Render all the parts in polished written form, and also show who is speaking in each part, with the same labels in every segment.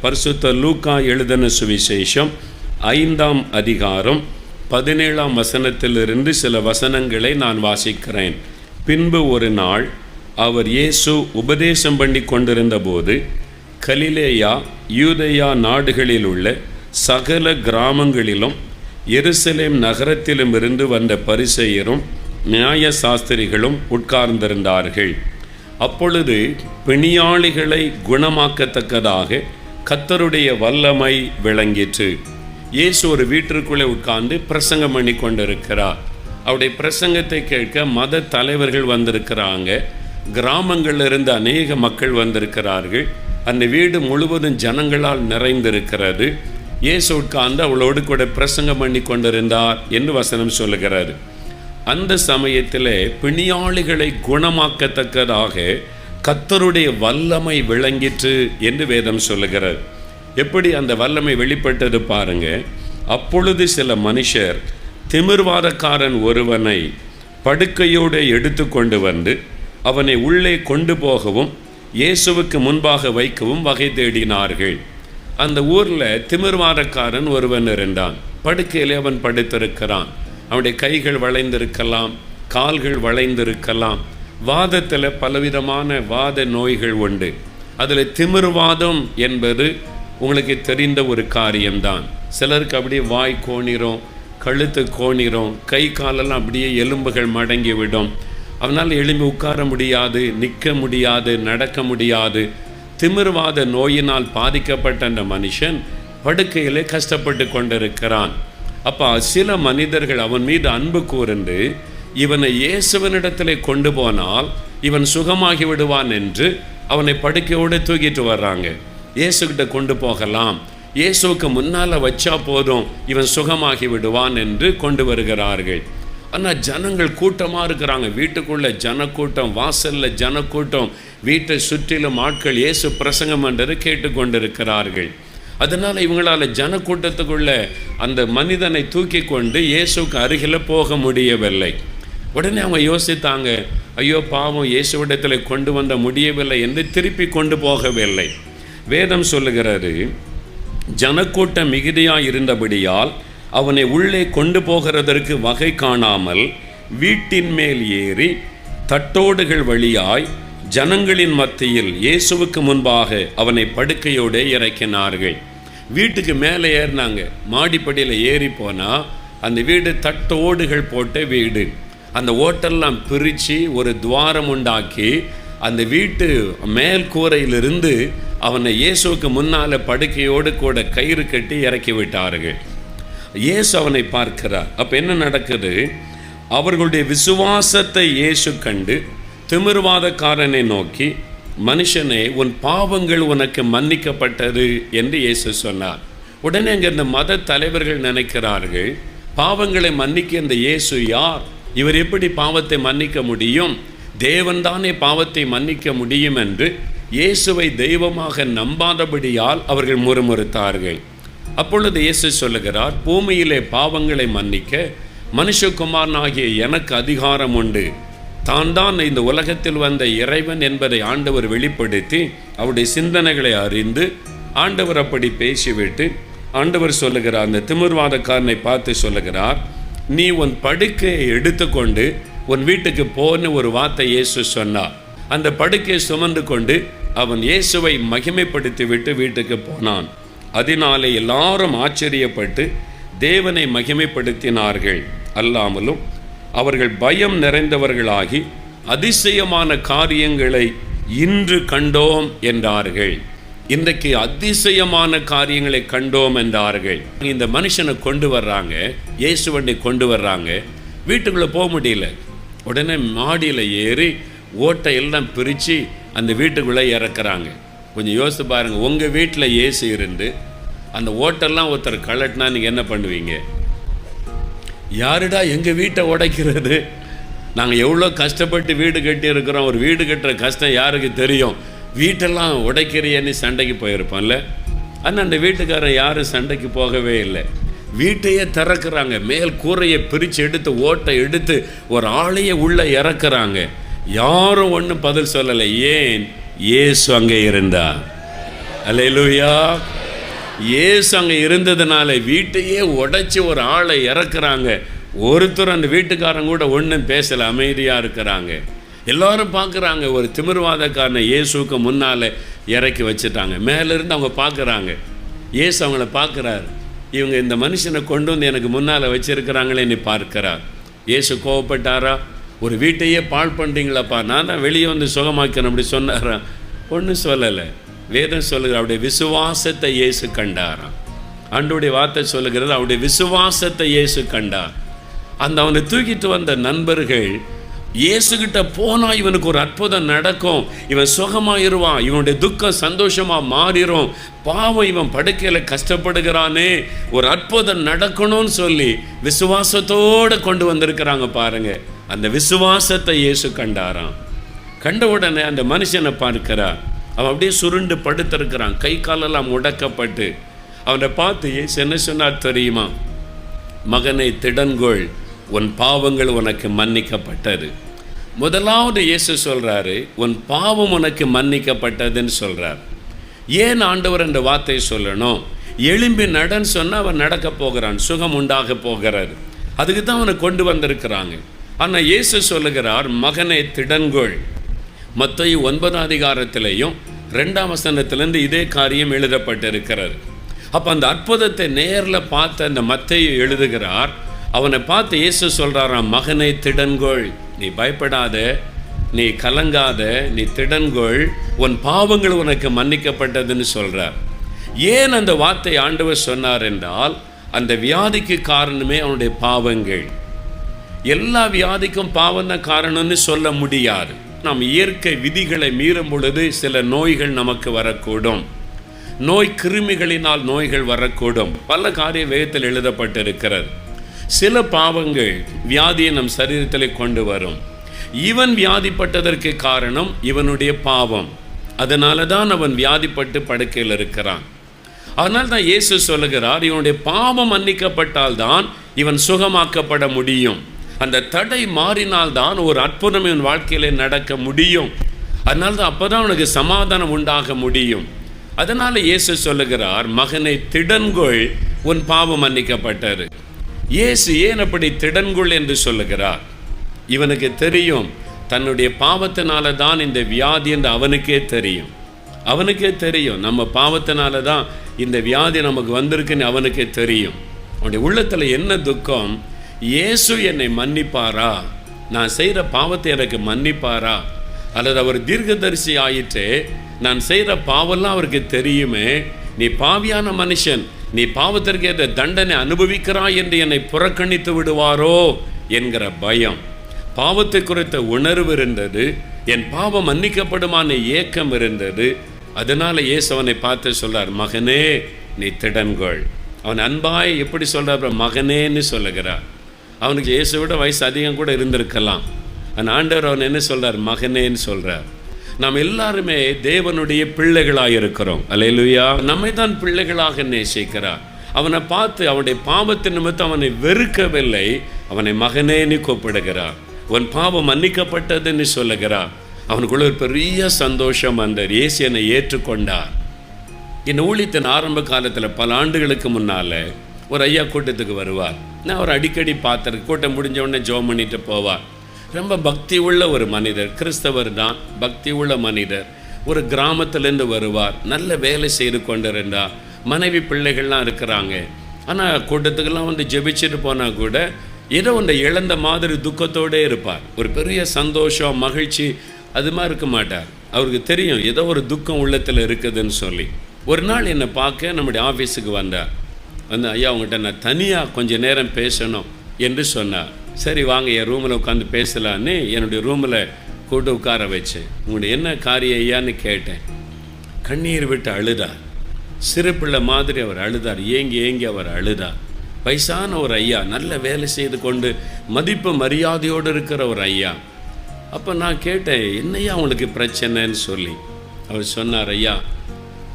Speaker 1: பரிசுத்த லூக்கா எழுதின சுவிசேஷம் 5ஆம் அதிகாரம் 17ஆம் வசனத்திலிருந்து சில வசனங்களை நான் வாசிக்கிறேன். பின்பு ஒரு நாள் அவர் இயேசு உபதேசம் பண்ணி கொண்டிருந்த போது கலிலேயா யூதேயா நாடுகளில் உள்ள சகல கிராமங்களிலும் எருசலேம் நகரத்திலும் இருந்து வந்த பரிசேயரும் நியாய சாஸ்திரிகளும் உட்கார்ந்திருந்தார்கள். அப்பொழுது பிணியாளிகளை குணமாக்கத்தக்கதாக கர்த்தருடைய வல்லமை விளங்கிற்று. இயேசு ஒரு வீட்டிற்குள்ளே உட்கார்ந்து பிரசங்கம் பண்ணி கொண்டிருக்கிறார். அவருடைய பிரசங்கத்தை கேட்க மத தலைவர்கள் வந்திருக்கிறாங்க. கிராமங்களிலிருந்து அநேக மக்கள் வந்திருக்கிறார்கள். அந்த வீடு முழுவதும் ஜனங்களால் நிறைந்திருக்கிறது. இயேசு உட்கார்ந்து அவளோடு கூட பிரசங்கம் பண்ணி கொண்டிருந்தார் என்று வசனம் சொல்லுகிறது. அந்த சமயத்தில் பிணியாளிகளை குணமாக்கத்தக்கதாக கர்த்தருடைய வல்லமை விளங்கிற்று என்று வேதம் சொல்லுகிறது. எப்படி அந்த வல்லமை வெளிப்பட்டது பாருங்க. அப்பொழுது சில மனுஷர் திமிர்வாதக்காரன் ஒருவனை படுக்கையோடு எடுத்து கொண்டு வந்து அவனை உள்ளே கொண்டு போகவும் இயேசுவுக்கு முன்பாக வைக்கவும் வகை தேடினார்கள். அந்த ஊரில் திமிர்வாதக்காரன் ஒருவன் இருந்தான். படுக்கையிலே அவன் படுத்திருக்கிறான். அவனுடைய கைகள் வளைந்திருக்கலாம், கால்கள் வளைந்திருக்கலாம். வாதத்தில் பலவிதமான வாத நோய்கள் உண்டு. அதில் திமிர்வாதம் என்பது உங்களுக்கு தெரிந்த ஒரு காரியம்தான். சிலருக்கு அப்படியே வாய் கோணிரும், கழுத்து கோணிரும், கை காலெல்லாம் அப்படியே எலும்புகள் மடங்கி விடும். அவனால் எழும்பி உட்கார முடியாது, நிற்க முடியாது, நடக்க முடியாது. திமிர்வாத நோயினால் பாதிக்கப்பட்ட அந்த மனுஷன் படுக்கையிலே கஷ்டப்பட்டு கொண்டிருக்கிறான். அப்போ சில மனிதர்கள் அவன் மீது அன்பு கூர்ந்து இவனை இயேசுவனிடத்திலே கொண்டு போனால் இவன் சுகமாகி விடுவான் என்று அவனை படுக்கையோடு தூக்கிட்டு வர்றாங்க. இயேசுக்கிட்ட கொண்டு போகலாம், இயேசுவுக்கு முன்னால் வச்சா போதும், இவன் சுகமாகி விடுவான் என்று கொண்டு வருகிறார்கள். ஆனால் ஜனங்கள் கூட்டமாக இருக்கிறாங்க. வீட்டுக்குள்ளே ஜனக்கூட்டம், வாசலில் ஜனக்கூட்டம், வீட்டை சுற்றிலும் ஆட்கள் இயேசு பிரசங்கம் என்றது கேட்டுக்கொண்டிருக்கிறார்கள். அதனால் இவங்களால் ஜனக்கூட்டத்துக்குள்ள அந்த மனிதனை தூக்கி கொண்டு இயேசுக்கு அருகில் போக முடியவில்லை. உடனே அவங்க யோசித்தாங்க, ஐயோ பாவம், இயேசுவிடத்தில் கொண்டு வந்த முடியவில்லை என்று திருப்பி கொண்டு போகவில்லை. வேதம் சொல்லுகிறது, ஜனக்கூட்டம் மிகுதியாக இருந்தபடியால் அவனை உள்ளே கொண்டு போகிறதற்கு வகை காணாமல் வீட்டின் மேல் ஏறி தட்டோடுகள் வழியாய் ஜனங்களின் மத்தியில் இயேசுவுக்கு முன்பாக அவனை படுக்கையோடு இறக்கினார்கள். வீட்டுக்கு மேலே ஏறினாங்க. மாடிப்படியில் ஏறி போனால் அந்த வீடு தட்டோடுகள் போட்ட வீடு. அந்த ஓட்டெல்லாம் பிரித்து ஒரு துவாரம் உண்டாக்கி அந்த வீட்டு மேல் கூரையிலிருந்து அவனை இயேசுவுக்கு முன்னால் படுக்கையோடு கூட கயிறு கட்டி இறக்கி விட்டார்கள். இயேசு அவனை பார்க்கிறார். அப்போ என்ன நடக்குது? அவர்களுடைய விசுவாசத்தை இயேசு கண்டு திமிர்வாதக்காரனை நோக்கி, மனுஷனே, உன் பாவங்கள் உனக்கு மன்னிக்கப்பட்டது என்று இயேசு சொன்னார். உடனே அங்கே இந்த மத தலைவர்கள் நினைக்கிறார்கள், பாவங்களை மன்னிக்க இந்த இயேசு யார்? இவர் எப்படி பாவத்தை மன்னிக்க முடியும்? தேவன்தானே பாவத்தை மன்னிக்க முடியும் என்று இயேசுவை தெய்வமாக நம்பாதபடியால் அவர்கள் முறுமுறுத்தார்கள். அப்பொழுது இயேசு சொல்லுகிறார், பூமியிலே பாவங்களை மன்னிக்க மனுஷகுமாரனாகிய எனக்கு அதிகாரம் உண்டு. தான் இந்த உலகத்தில் வந்த இறைவன் என்பதை ஆண்டவர் வெளிப்படுத்தி அவருடைய சிந்தனைகளை அறிந்து ஆண்டவர் அப்படி பேசிவிட்டு ஆண்டவர் சொல்லுகிறார், அந்த திமிர்வாதக்காரனை பார்த்து சொல்லுகிறார், நீ உன் படுக்கையை எடுத்துக்கொண்டு உன் வீட்டுக்கு போன்னு ஒரு வார்த்தை இயேசு சொன்னார். அந்த படுக்கையை சுமந்து கொண்டு அவன் இயேசுவை மகிமைப்படுத்தி விட்டு வீட்டுக்கு போனான். அதனாலே எல்லாரும் ஆச்சரியப்பட்டு தேவனை மகிமைப்படுத்தினார்கள். அல்லாமலும் அவர்கள் பயம் நிறைந்தவர்களாகி அதிசயமான காரியங்களை இன்று கண்டோம் என்றார்கள். இன்றைக்கு அதிசயமான காரியங்களை கண்டோம் என்றார்கள். இந்த மனுஷனை கொண்டு வர்றாங்க, இயேசுவனை கொண்டு வர்றாங்க. வீட்டுக்குள்ளே போக முடியல. உடனே மாடியில் ஏறி ஓட்டை எல்லாம் பிரித்து அந்த வீட்டுக்குள்ளே இறக்குறாங்க. கொஞ்சம் யோசித்து பாருங்கள், உங்கள் வீட்டில் இயேசு இருந்து அந்த ஓட்டெல்லாம் ஒருத்தர் கலட்டினா நீங்கள் என்ன பண்ணுவீங்க? யாருடா எங்கள் வீட்டை உடைக்கிறது? நாங்கள் எவ்வளோ கஷ்டப்பட்டு வீடு கட்டி இருக்கிறோம். ஒரு வீடு கட்டுற கஷ்டம் யாருக்கு தெரியும்? வீட்டெல்லாம் உடைக்கிறியன்னு சண்டைக்கு போயிருப்போம்ல. ஆனால் அந்த வீட்டுக்காரர் யாரும் சண்டைக்கு போகவே இல்லை. வீட்டையே திறக்கிறாங்க, மேல் கூரையை பிரித்து எடுத்து ஓட்டை எடுத்து ஒரு ஆளையை உள்ளே இறக்குறாங்க. யாரும் ஒன்றும் பதில் சொல்லலை. ஏன்? இயேசு அங்கே இருந்தா. அல்லேலூயா. இயேசு அங்கே இருந்ததுனால வீட்டையே உடைச்சி ஒரு ஆளை இறக்குறாங்க. ஒருத்தர் அந்த வீட்டுக்காரங்க கூட ஒன்றும் பேசலை, அமைதியாக இருக்கிறாங்க. எல்லோரும் பார்க்குறாங்க, ஒரு திமிர்வாதக்காரனை இயேசுக்கு முன்னால் இறக்கி வச்சுட்டாங்க. மேலேருந்து அவங்க பார்க்குறாங்க, இயேசு அவங்கள பார்க்குறாரு. இவங்க இந்த மனுஷனை கொண்டு வந்து எனக்கு முன்னால் வச்சுருக்கிறாங்களே நீ பார்க்கிறார். இயேசு கோவப்பட்டாரா? ஒரு வீட்டையே பாழ் பண்ணுறீங்களாப்பா, நான் தான் வெளியே வந்து சுகமாக்கிறேன் அப்படி சொன்னாரா? ஒன்றும் சொல்லலை. வேதம் சொல்லுகிற அவருடைய விசுவாசத்தை இயேசு கண்டாராம். ஆண்டவருடைய வார்த்தை சொல்லுகிறது, அவருடைய விசுவாசத்தை இயேசு கண்டார். அந்த அவனை தூக்கிட்டு வந்த நண்பர்கள், இயேசுகிட்ட போனால் இவனுக்கு ஒரு அற்புதம் நடக்கும், இவன் சுகமாயிருவான், இவனுடைய துக்கம் சந்தோஷமாக மாறிடும், பாவம் இவன் படுக்கையில் கஷ்டப்படுகிறானே, ஒரு அற்புதம் நடக்கணும்னு சொல்லி விசுவாசத்தோடு கொண்டு வந்திருக்கிறாங்க பாருங்க. அந்த விசுவாசத்தை இயேசு கண்டாராம். கண்ட உடனே அந்த மனுஷனை பார்க்கிறார். அவன் அப்படியே சுருண்டு படுத்திருக்கிறான், கை காலெல்லாம் முடக்கப்பட்டு. அவனை பார்த்து இயேசு என்ன சொன்னார் தெரியுமா? மகனை திடன்கொள், உன் பாவங்கள் உனக்கு மன்னிக்கப்பட்டது. முதலாவது இயேசு சொல்கிறாரு, உன் பாவம் உனக்கு மன்னிக்கப்பட்டதுன்னு சொல்கிறார். ஏன் ஆண்டவர் அந்த வார்த்தையை சொல்லணும்? எழும்பி நடன்னு சொன்னால் அவன் நடக்க போகிறான், சுகம் உண்டாக போகிறாரு. அதுக்கு தான் அவனை கொண்டு வந்திருக்கிறாங்க. ஆனால் இயேசு சொல்லுகிறார், மகனை திடன்கொள். மத்தேயு 9 அதிகாரத்திலையும் 2ஆம் வசனத்திலேருந்து இதே காரியம் எழுதப்பட்டிருக்கிறது. அப்போ அந்த அற்புதத்தை நேரில் பார்த்த அந்த மத்தேயு எழுதுகிறார். அவனை பார்த்து இயேசு சொல்கிறாராம், மகனை திடன்கொள், நீ பயப்படாத, நீ கலங்காத, நீ திடன்கொள், உன் பாவங்கள் உனக்கு மன்னிக்கப்பட்டதுன்னு சொல்கிறார். ஏன் அந்த வார்த்தை ஆண்டவர் சொன்னார் என்றால், அந்த வியாதிக்கு காரணமே அவனுடைய பாவங்கள். எல்லா வியாதிக்கும் பாவம் தான் காரணம்னு சொல்ல முடியாது. நாம் இயற்கை விதிகளை மீறும் பொழுது சில நோய்கள் நமக்கு வரக்கூடும். நோய் கிருமிகளினால் நோய்கள் வரக்கூடும். பல காரிய வேதத்தில் எழுதப்பட்டிருக்கிறது. சில பாவங்கள் வியாதியை நம் சரீரத்தில் கொண்டு வரும். இவன் வியாதிப்பட்டதற்கு காரணம் இவனுடைய பாவம். அதனால தான் அவன் வியாதிப்பட்டு படுக்கையில் இருக்கிறான். அதனால் தான் இயேசு சொல்லுகிறார், இவனுடைய பாவம் மன்னிக்கப்பட்டால் தான் இவன் சுகமாக்கப்பட முடியும். அந்த தடை மாறினால்தான் ஒரு அற்புதம் இவன் வாழ்க்கையில் நடக்க முடியும். அதனால தான் அப்போ தான் அவனுக்கு சமாதானம் உண்டாக முடியும். அதனால் இயேசு சொல்லுகிறார், மகனை திடன்கொள், உன் பாவம் மன்னிக்கப்பட்டது. இயேசு ஏன் அப்படி திடன்கொள் என்று சொல்லுகிறார்? இவனுக்கு தெரியும், தன்னுடைய பாவத்தினால தான் இந்த வியாதி என்று அவனுக்கே தெரியும். அவனுக்கே தெரியும், நம்ம பாவத்தினால தான் இந்த வியாதி நமக்கு வந்திருக்குன்னு அவனுக்கே தெரியும். அவனுடைய உள்ளத்தில் என்ன துக்கம்? இயேசு என்னை மன்னிப்பாரா? நான் செய்கிற பாவத்தை எனக்கு மன்னிப்பாரா? அல்லது அவர் தீர்க்கதரிசி ஆயிற்றே, நான் செய்கிற பாவெல்லாம் அவருக்கு தெரியுமே, நீ பாவியான மனுஷன், நீ பாவத்திற்கு ஏற்ற தண்டனை அனுபவிக்கிறாய் என்று என்னை புறக்கணித்து விடுவாரோ என்கிற பயம். பாவத்தை குறித்த உணர்வு இருந்தது, என் பாவம் மன்னிக்கப்படுமான ஏக்கம் இருந்தது. அதனால் இயேசு அவனை பார்த்து சொல்றார், மகனே நீ திடன்கொள். அவன் அன்பாய் எப்படி சொல்கிறார்? மகனேன்னு சொல்லுகிறார். அவனுக்கு இயேசு விட வயசு அதிகம் கூட இருந்திருக்கலாம். அந்த ஆண்டவர் அவன் என்ன சொல்கிறார்? மகனேன்னு சொல்கிறார். நாம் எல்லாருமே தேவனுடைய பிள்ளைகளாக இருக்கிறோம். அல்லேலூயா. நம்மை தான் பிள்ளைகளாக நேசிக்கிறார். அவனை பார்த்து அவனுடைய பாவத்தின் நிமித்தம் அவனை வெறுக்கவில்லை, அவனை மகனேன்னு கூப்பிடுகிறார். உன் பாவம் மன்னிக்கப்பட்டதுன்னு சொல்லுகிறார். அவனுக்குள்ள ஒரு பெரிய சந்தோஷம். அந்த இயேசு என்னை ஏற்றுக்கொண்டார். என் ஊழியத்தின் ஆரம்ப காலத்தில் பல ஆண்டுகளுக்கு முன்னால் ஒரு ஐயா கூட்டத்துக்கு வருவார். நான் அவர் அடிக்கடி பார்த்துருக்கேன். கூட்டம் முடிஞ்ச உடனே ஜெபம் பண்ணிட்டு போவார். ரொம்ப பக்தி உள்ள ஒரு மனிதர், கிறிஸ்தவர் தான், பக்தி உள்ள மனிதர். ஒரு கிராமத்திலேருந்து வருவார். நல்ல வேலை செய்து கொண்டிருந்தா, மனைவி பிள்ளைகள்லாம் இருக்கிறாங்க. ஆனால் கூட்டத்துக்கெல்லாம் வந்து ஜெபிச்சுட்டு போனால் கூட ஏதோ ஒன்றை இழந்த மாதிரி துக்கத்தோடே இருப்பார். ஒரு பெரிய சந்தோஷம், மகிழ்ச்சி அது மாதிரி இருக்க மாட்டார். அவருக்கு தெரியும் ஏதோ ஒரு துக்கம் உள்ளத்தில் இருக்குதுன்னு சொல்லி. ஒரு நாள் என்னை பார்க்க நம்முடைய ஆஃபீஸுக்கு வந்தார். வந்து, ஐயா உங்கள்கிட்ட நான் தனியாக கொஞ்சம் நேரம் பேசணும் என்று சொன்னார். சரி வாங்க, என் ரூமில் உட்காந்து பேசலான்னு என்னுடைய ரூமில் கூட்டு உட்கார வச்சேன். உங்களுடைய என்ன காரியம் ஐயான்னு கேட்டேன். கண்ணீர் விட்டு அழுதார். சிறு பிள்ளை மாதிரி அவர் அழுதார். ஏங்கி ஏங்கி அவர் அழுதார். வயசான ஒரு ஐயா, நல்ல வேலை செய்து கொண்டு மதிப்பு மரியாதையோடு இருக்கிற ஒரு ஐயா. அப்போ நான் கேட்டேன், என்னையா அவங்களுக்கு பிரச்சனைன்னு சொல்லி. அவர் சொன்னார், ஐயா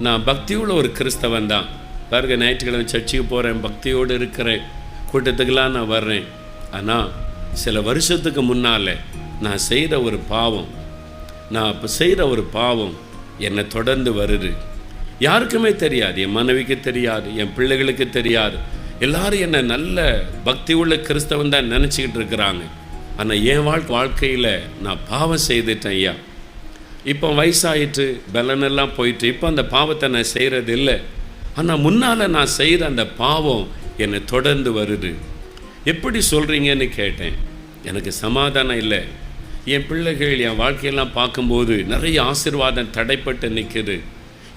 Speaker 1: நான் பக்தியுள்ள ஒரு கிறிஸ்தவன் தான். பாருங்க, ஞாயிற்றுக்கிழமை சர்ச்சுக்கு போகிறேன், பக்தியோடு இருக்கிறேன், கூட்டத்துக்கெல்லாம் நான் வர்றேன். ஆனால் சில வருஷத்துக்கு முன்னால் நான் செய்கிற ஒரு பாவம் என்னை தொடர்ந்து வருது. யாருக்குமே தெரியாது, என் மனைவிக்கு தெரியாது, என் பிள்ளைகளுக்கு தெரியாது. எல்லாரும் என்னை நல்ல பக்தி உள்ள கிறிஸ்தவன் தான் நினச்சிக்கிட்டு இருக்கிறாங்க. ஆனால் என் வாழ்க்கையில் நான் பாவம் செய்துட்டேன் ஐயா. இப்போ வயசாயிட்டு பலனெல்லாம் போயிட்டு இப்போ அந்த பாவத்தை நான் செய்கிறது இல்லை. ஆனால் முன்னால் நான் செய்கிற அந்த பாவம் என்னை தொடர்ந்து வருது. எப்படி சொல்கிறீங்கன்னு கேட்டேன். எனக்கு சமாதானம் இல்லை. என் பிள்ளைகள் என் வாழ்க்கையெல்லாம் பார்க்கும்போது நிறைய ஆசீர்வாதம் தடைப்பட்டு நிற்குது.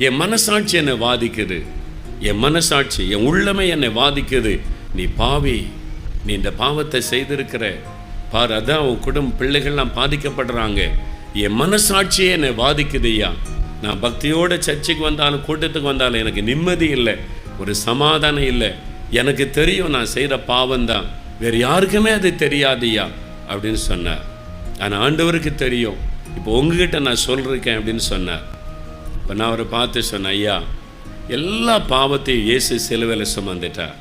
Speaker 1: என் மனசாட்சி என்னை வாதிக்குது. என் மனசாட்சி, என் உள்ளமே என்னை வாதிக்குது. நீ பாவி, நீ இந்த பாவத்தை செய்திருக்கிற பார், அதான் உன் குடும்ப பிள்ளைகள்லாம் பாதிக்கப்படுறாங்க. என் மனசாட்சியே என்னை வாதிக்குது ஐயா. நான் பக்தியோடு சர்ச்சைக்கு வந்தாலும் கூட்டத்துக்கு வந்தாலும் எனக்கு நிம்மதி இல்லை, ஒரு சமாதானம் இல்லை. எனக்கு தெரியும் நான் செய்கிற பாவம்தான், வேறு யாருக்குமே அது தெரியாதுய்யா அப்படின்னு சொன்னார். ஆனால் ஆண்டவருக்கு தெரியும். இப்போ உங்ககிட்ட நான் சொல்லிருக்கேன் அப்படின்னு சொன்னார். இப்போ நான் அவரை பார்த்து சொன்னேன், ஐயா எல்லா பாவத்தையும் இயேசு சிலுவையில் சுமந்துட்டார்.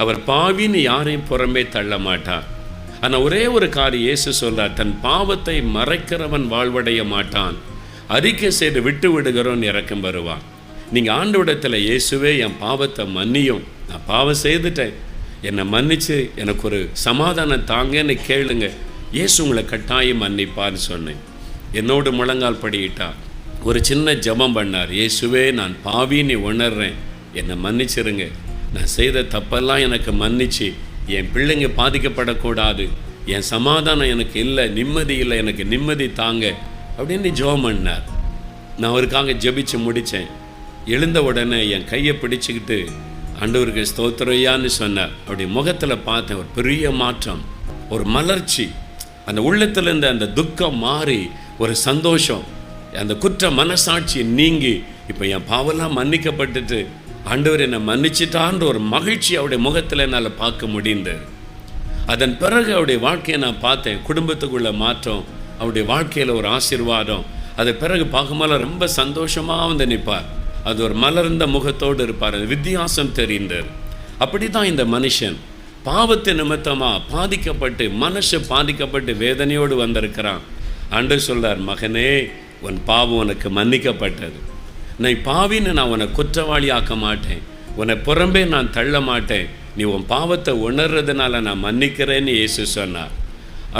Speaker 1: அவர் பாவின்னு யாரையும் புறம்பே தள்ள மாட்டார். ஆனால் ஒரே ஒரு காரியம் இயேசு சொல்றார், தன் பாவத்தை மறைக்கிறவன் வாழ்வடைய மாட்டான், அறிக்கை செய்து விட்டு விடுகிறவன் இறக்கம் வருவான். நீங்கள் ஆண்டவரிடத்தில் இயேசுவே என் பாவத்தை மன்னியும், நான் பாவம் செய்துட்டேன், என்னை மன்னிச்சு எனக்கு ஒரு சமாதானம் தாங்கன்னு கேளுங்க, இயேசு உங்களை கட்டாயம் மன்னிப்பான்னு சொன்னேன். என்னோடு முழங்கால் படியிட்டார். ஒரு சின்ன ஜெபம் பண்ணார். இயேசுவே நான் பாவின்னு உணர்றேன், என்னை மன்னிச்சிருங்க, நான் செய்த தப்பெல்லாம் எனக்கு மன்னிச்சு என் பிள்ளைங்க பாதிக்கப்படக்கூடாது, என் சமாதானம் எனக்கு இல்லை, நிம்மதி இல்லை, எனக்கு நிம்மதி தாங்க அப்படின்னு ஜெபம் பண்ணார். நான் அவருக்காக ஜெபிச்சு முடித்தேன். எழுந்த உடனே என் கையை பிடிச்சிக்கிட்டு ஆண்டவருக்கு ஸ்தோத்திரையான்னு சொன்னார். அப்படி முகத்தில் பார்த்தேன் ஒரு பெரிய மாற்றம், ஒரு மலர்ச்சி. அந்த உள்ளத்திலேருந்து அந்த துக்கம் மாறி ஒரு சந்தோஷம், அந்த குற்ற மனசாட்சி நீங்கி இப்போ என் பாவெல்லாம் மன்னிக்கப்பட்டுட்டு ஆண்டவர் என்னை மன்னிச்சிட்டான்ற ஒரு மகிழ்ச்சி அவருடைய முகத்தில் என்னால் பார்க்க முடிந்தது. அதன் பிறகு அவருடைய வாழ்க்கையை நான் பார்த்தேன். குடும்பத்துக்குள்ள மாற்றம், அவருடைய வாழ்க்கையில் ஒரு ஆசீர்வாதம். அதை பிறகு பார்க்கும்போது ரொம்ப சந்தோஷமாக வந்து நிற்பார். அது ஒரு மலர்ந்த முகத்தோடு இருப்பார். அது வித்தியாசம் தெரிந்தது. அப்படி தான் இந்த மனுஷன் பாவத்து நிமித்தமாக பாதிக்கப்பட்டு மனசு பாதிக்கப்பட்டு வேதனையோடு வந்திருக்கிறான். ஆண்டவர் சொல்றார், மகனே உன் பாவம் உனக்கு மன்னிக்கப்பட்டது, நான் பாவின்னு நான் உன்னை குற்றவாளி ஆக்க மாட்டேன், உன்னை புறம்பே நான் தள்ள மாட்டேன், நீ உன் பாவத்தை உணர்றதுனால நான் மன்னிக்கிறேன்னு இயேசு சொன்னார்.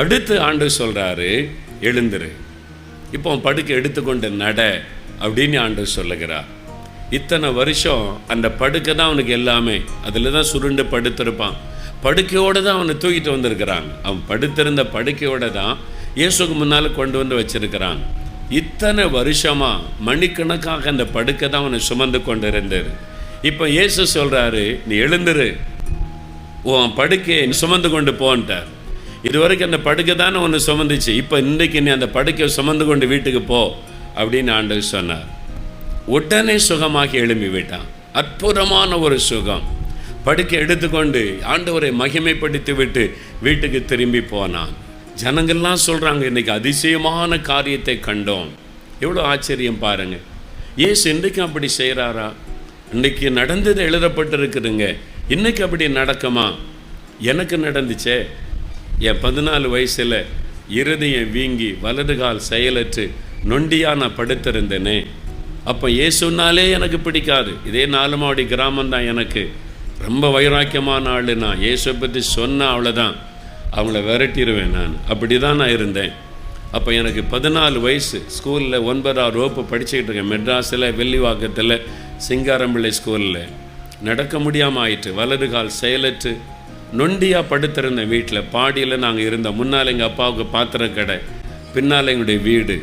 Speaker 1: அடுத்து ஆண்டவர் சொல்கிறாரு, எழுந்துரு, இப்போ உன் படுக்கை எடுத்துக்கொண்டு நட அப்படின்னு ஆண்டவர் சொல்லுகிறார். இத்தனை வருஷம் அந்த படுக்கை தான் அவனுக்கு எல்லாமே, அதில் தான் சுருண்டு படுத்திருப்பான். படுக்கையோடு தான் அவனை தூக்கிட்டு வந்திருக்கிறாங்க. அவன் படுத்திருந்த படுக்கையோடு தான் இயேசுக்கு முன்னால் கொண்டு வந்து வச்சிருக்கிறாங்க. இத்தனை வருஷமாக மணிக்கணக்காக அந்த படுக்கை தான் அவனை சுமந்து கொண்டு இருந்தது. இப்போ இயேசு சொல்கிறாரு, நீ எழுந்துரு, உன் படுக்கையை சுமந்து கொண்டு போன்ட்டார். இது வரைக்கும் அந்த படுக்கை தானே ஒன்று சுமந்துச்சு, இப்போ இன்றைக்கு நீ அந்த படுக்கையை சுமந்து கொண்டு வீட்டுக்கு போ அப்படின்னு ஆண்டவர் சொன்னார். உடனே சுகமாகி எழும்பி விட்டான். அற்புதமான ஒரு சுகம். படுக்கை எடுத்துக்கொண்டு ஆண்டவரை மகிமைப்படுத்தி விட்டு வீட்டுக்கு திரும்பி போனான். ஜனங்கள்லாம் சொல்கிறாங்க, இன்றைக்கி அதிசயமான காரியத்தை கண்டோம். எவ்வளோ ஆச்சரியம் பாருங்கள். இயேசு இன்றைக்கும் அப்படி செய்கிறாரா? இன்றைக்கி நடந்தது எழுதப்பட்டிருக்குதுங்க, இன்றைக்கி அப்படி நடக்குமா? எனக்கு நடந்துச்சே. என் 14 வயசில் இருதயம் வீங்கி வலது கால் செயலற்று நொண்டியாக நான் படுத்திருந்தேனே. அப்போ இயேசுனாலே எனக்கு பிடிக்காது. இதே நாலுமாவடி கிராமம் தான் எனக்கு. ரொம்ப வைராக்கியமான ஆள். நான் இயேசுவை பற்றி சொன்னால் அவ்வளோதான், அவங்கள விரட்டிடுவேன். நான் அப்படி தான் நான் இருந்தேன். அப்போ எனக்கு 14 வயசு. ஸ்கூலில் 9ஆம் வகுப்பு படிச்சுக்கிட்டு இருக்கேன். மெட்ராஸில் வெள்ளிவாக்கத்தில் சிங்காரம்பிள்ளை ஸ்கூலில். நடக்க முடியாமல் ஆயிட்டு, வலது கால் செயலற்று நொண்டியாக படுத்திருந்தேன். வீட்டில் பாடியில் நாங்கள் இருந்தோம். முன்னால் எங்கள் அப்பாவுக்கு பாத்திர கடை, பின்னால் எங்களுடைய வீடு,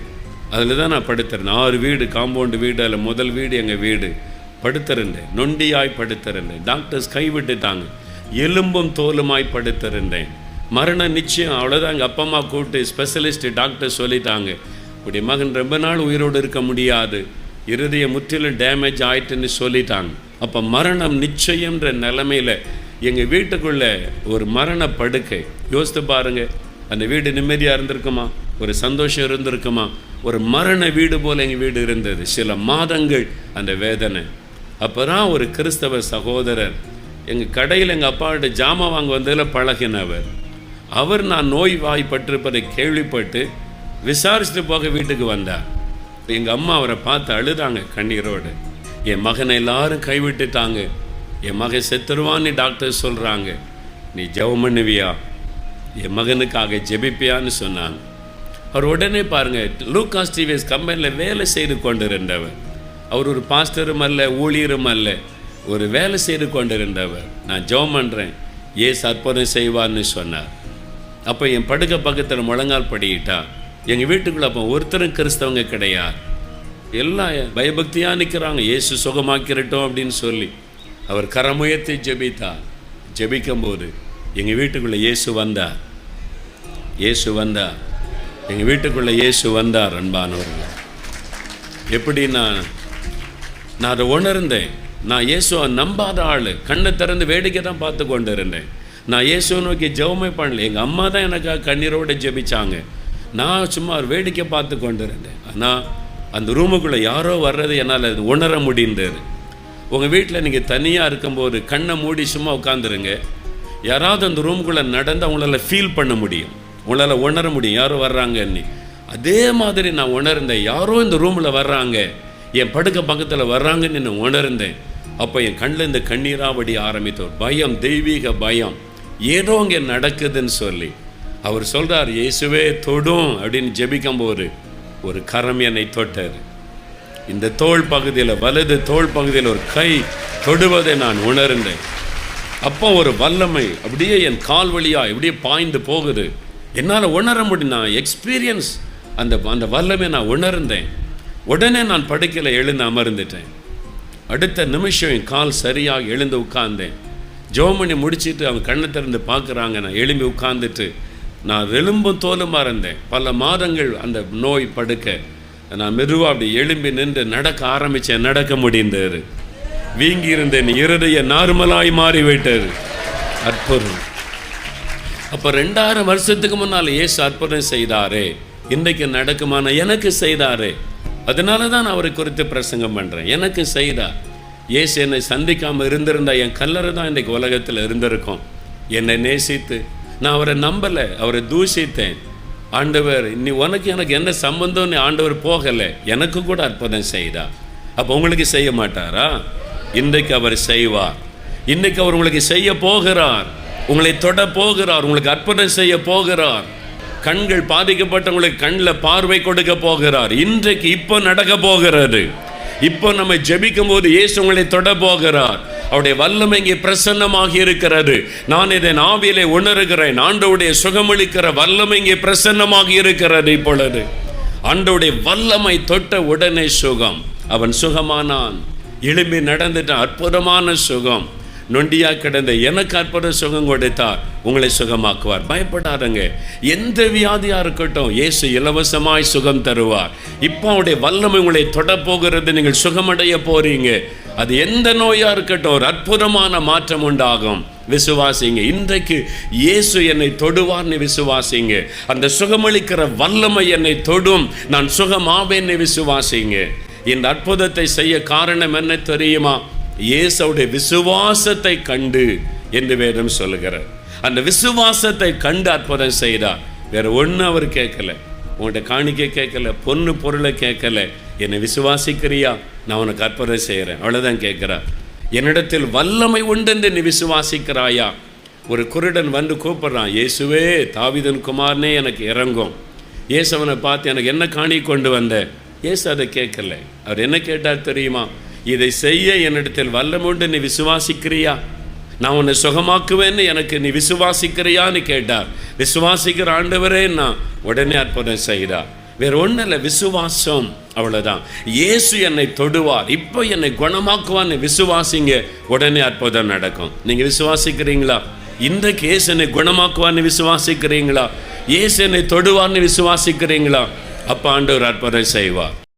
Speaker 1: அதில் தான் நான் படுத்திருந்தேன். 6 வீடு, காம்பவுண்டு வீடு, அதில் முதல் வீடு எங்கள் வீடு. படுத்திருந்தேன், நொண்டியாய் படுத்திருந்தேன். டாக்டர்ஸ் கைவிட்டுட்டாங்க. எலும்பும் தோலுமாய் படுத்திருந்தேன். மரணம் நிச்சயம், அவ்வளோதான். எங்கள் அப்பா அம்மா கூப்பிட்டு ஸ்பெஷலிஸ்ட் டாக்டர் சொல்லிட்டாங்க, உடைய மகன் ரொம்ப நாள் உயிரோடு இருக்க முடியாது, இருதயம் முற்றிலும் டேமேஜ் ஆயிட்டுன்னு சொல்லிட்டாங்க. அப்போ மரணம் நிச்சயம்ன்ற நிலைமையில் எங்கள் வீட்டுக்குள்ளே ஒரு மரண படுக்கை. யோசித்து பாருங்கள், அந்த வீடு நிம்மதியாக இருந்திருக்குமா? ஒரு சந்தோஷம் இருந்திருக்குமா? ஒரு மரண வீடு போல் எங்கள் வீடு இருந்தது. சில மாதங்கள் அந்த வேதனை. அப்போ தான் ஒரு கிறிஸ்தவ சகோதரர் எங்கள் கடையில் எங்கள் அப்பாவோட ஜாமான் வாங்க வந்ததில் பழகினவர். அவர் நான் நோய் வாய்ப்பட்டிருப்பதை கேள்விப்பட்டு விசாரிச்சுட்டு போக வீட்டுக்கு வந்தார். எங்கள் அம்மா அவரை பார்த்து அழுதாங்க கண்ணீரோடு. என் மகனை எல்லாரும் கைவிட்டுட்டாங்க, என் மகன் செத்துருவான்னு டாக்டர் சொல்கிறாங்க, நீ ஜெபம் பண்ணுவியா, என் மகனுக்காக ஜெபிப்பியான்னு சொன்னாங்க. அவர் உடனே பாருங்கள், லூகாஸ் டிவிஎஸ் கம்பெனியில் வேலை செய்து கொண்டிருந்தவர். அவர் ஒரு பாஸ்டரும் அல்ல, ஊழியரும் அல்ல, ஒரு வேலை செய்து கொண்டிருந்தவர். நான் ஜெபம் பண்ணுறேன், ஏசு அற்புதம் செய்வார்னு சொன்னார். அப்போ என் படுக்க பக்கத்தில் முழங்கால் படிக்கிட்டா. எங்கள் வீட்டுக்குள்ளே அப்போ ஒருத்தரும் கிறிஸ்தவங்க கிடையாது, எல்லாம் பயபக்தியாக நிற்கிறாங்க, இயேசு சுகமாக்கிரட்டும் அப்படின்னு சொல்லி. அவர் கரமுயர்த்தி ஜெபித்தார். ஜெபிக்கும்போது எங்கள் வீட்டுக்குள்ளே இயேசு வந்தார். எங்கள் வீட்டுக்குள்ளே இயேசு வந்தார். அன்பானவர்கள், எப்படின்னா நான் அதை உணர்ந்தேன். நான் இயேசுவை நம்பாத ஆள், கண்ணை திறந்து வேடிக்கை தான் பார்த்து கொண்டு இருந்தேன். நான் இயேசுவை நோக்கி ஜெபமே பண்ணல. எங்கள் அம்மா தான் எனக்காக கண்ணீரோடு ஜெபிச்சாங்க, நான் சும்மா வேடிக்கை பார்த்து கொண்டு இருந்தேன். ஆனால் அந்த ரூமுக்குள்ளே யாரோ வர்றது என்னால் அது உணர முடிந்தது. உங்கள் வீட்டில் நீங்கள் தனியாக இருக்கும்போது கண்ணை மூடி சும்மா உட்காந்துருங்க. யாராவது அந்த ரூமுக்குள்ளே நடந்து அவங்களால ஃபீல் பண்ண முடியும், உங்களால் உணர முடியும் யாரோ வர்றாங்கன்னு. அதே மாதிரி நான் உணர்ந்தேன், யாரோ இந்த ரூமில் வர்றாங்க, என் படுக்க பக்கத்தில் வர்றாங்கன்னு நான் உணர்ந்தேன். அப்போ என் கண்ணில் இந்த கண்ணீராக வடிய ஆரம்பித்தோர். பயம், தெய்வீக பயம், ஏதோ இங்கே நடக்குதுன்னு சொல்லி. அவர் சொல்கிறார், இயேசுவே தொடும் அப்படின்னு ஜெபிக்கும்போது ஒரு கரம் என்னை தொட்டார். இந்த தோள் பகுதியில், வலது தோள் பகுதியில் ஒரு கை தொடுவதை நான் உணர்ந்தேன். அப்போ ஒரு வல்லமை அப்படியே என் கால் வழியாக இப்படியே பாய்ந்து போகுது. என்னால் உணர முடியும், நான் எக்ஸ்பீரியன்ஸ் அந்த வல்லமை நான் உணர்ந்தேன். உடனே நான் படுக்கையில் எழுந்து அமர்ந்துட்டேன். அடுத்த நிமிஷம் என் கால் சரியாக எழுந்து உட்கார்ந்தேன். ஜெபம் முடிச்சுட்டு அவங்க கண்ணை திறந்து பார்க்குறாங்க. நான் எழும்பி உட்கார்ந்துட்டு நான் எலும்பும் தோலுமா இருந்தேன். பல மாதங்கள் அந்த நோய் படுக்க நான் மெதுவாக அப்படி எழும்பி நின்று நடக்க ஆரம்பித்தேன். நடக்க முடிந்தது. வீங்கி இருந்தேன், இருதய நார்மலாய் மாறிவிட்டது. அற்புதம். அப்போ 2000 வருஷத்துக்கு முன்னால் இயேசு அற்புதம் செய்தாரே, இன்றைக்கு நடக்குமான எனக்கு செய்தாரே. அதனால தான் நான் அவரை குறித்து பிரசங்கம் பண்ணுறேன். எனக்கு செய்தார். இயேசு என்னை சந்திக்காமல் இருந்திருந்தால் என் கல்லறை தான் இன்றைக்கு உலகத்தில் இருந்திருக்கும். என்னை நேசித்து நான் அவரை நம்பலை, அவரை தூஷித்தேன். ஆண்டவர், நீ உனக்கு எனக்கு என்ன சம்பந்தம்னு ஆண்டவர் போகலை, எனக்கு கூட அற்புதம் செய்தார். அப்போ உங்களுக்கு செய்ய மாட்டாரா? இன்றைக்கு அவர் செய்வார். இன்றைக்கு அவர் உங்களுக்கு செய்ய போகிறார், உங்களை தொட போகிறார், உங்களுக்கு அற்புதம் செய்ய போகிறார். கண்கள் பாதிக்கப்பட்டவங்களுக்கு கண்ணில் பார்வை கொடுக்க போகிறார். இன்றைக்கு இப்போ நடக்க போகிறது. இப்போ நம்ம ஜெபிக்கும் போது இயேசு உங்களை தொட போகிறார். அவருடைய வல்லமை இங்கே பிரசன்னமாகி இருக்கிறது. நான் இதை ஆவியிலே உணர்கிறேன். ஆண்டவருடைய சுகமளிக்கிற வல்லமை இங்கே பிரசன்னமாகி இருக்கிறது. இப்பொழுது ஆண்டவருடைய வல்லமை தொட்ட உடனே சுகம். அவன் சுகமானான், எழும்பி நடந்துட்டான். அற்புதமான சுகம். நொண்டியா கிடந்த எனக்கு அற்புத சுகம் கொடுத்தார். உங்களை சுகமாக்குவார். பயப்படாதங்க. எந்த வியாதியா இருக்கட்டும், இயேசு இலவசமாய் சுகம் தருவார். இப்போ அவருடைய வல்லமை உங்களை தொடப்போகிறது. நீங்கள் சுகமடைய போறீங்க. அது எந்த நோயா இருக்கட்டும், ஒரு அற்புதமான மாற்றம் உண்டாகும். விசுவாசிங்க. இன்றைக்கு இயேசு என்னை தொடுவார்னு விசுவாசிங்க. அந்த சுகமளிக்கிற வல்லமை என்னை தொடும், நான் சுகமாவேன்னு விசுவாசிங்க. இந்த அற்புதத்தை செய்ய காரணம் என்ன தெரியுமா? இயேசுவுடைய விசுவாசத்தை கண்டு என்று வேதம் சொல்லுகிறார். அந்த விசுவாசத்தை கண்டு அற்புதம் செய்தார். வேற ஒன்றும் அவர் கேட்கல. உங்கள்கிட்ட காணிக்கை கேட்கல, பொண்ணு பொருளை கேட்கல. என்னை விசுவாசிக்கிறியா, நான் உனக்கு அற்புதம் செய்கிறேன், அவ்வளோதான் கேட்குறார். என்னிடத்தில் வல்லமை உண்டு நீ விசுவாசிக்கிறாயா? ஒரு குருடன் வந்து கூப்பிட்றான், இயேசுவே தாவீதின் குமாரனே எனக்கு இறங்கும். இயேசுவனை பார்த்து எனக்கு என்ன காணி கொண்டு வந்த? இயேசு அதை கேட்கல. அவர் என்ன கேட்டார் தெரியுமா? இதை செய்ய என்னிடத்தில் வல்லமை உண்டு, நீ விசுவாசிக்கிறியா? நான் உன்னை சுகமாக்குவேன்னு எனக்கு நீ விசுவாசிக்கிறியான்னு கேட்டார். விசுவாசிக்கிற ஆண்டவரே நான் உடனே அற்புதம் செய்தார். வேற ஒன்றும் இல்லை, விசுவாசம், அவ்வளோதான். இயேசு என்னை தொடுவார், இப்போ என்னை குணமாக்குவான்னு விசுவாசிங்க, உடனே அற்புதம் நடக்கும். நீங்கள் விசுவாசிக்கிறீங்களா? இன்றைக்கு இயேசு என்னை குணமாக்குவான்னு விசுவாசிக்கிறீங்களா? இயேசு என்னை தொடுவார்னு விசுவாசிக்கிறீங்களா? அப்போ ஆண்டவர் அற்புதம் செய்வார்.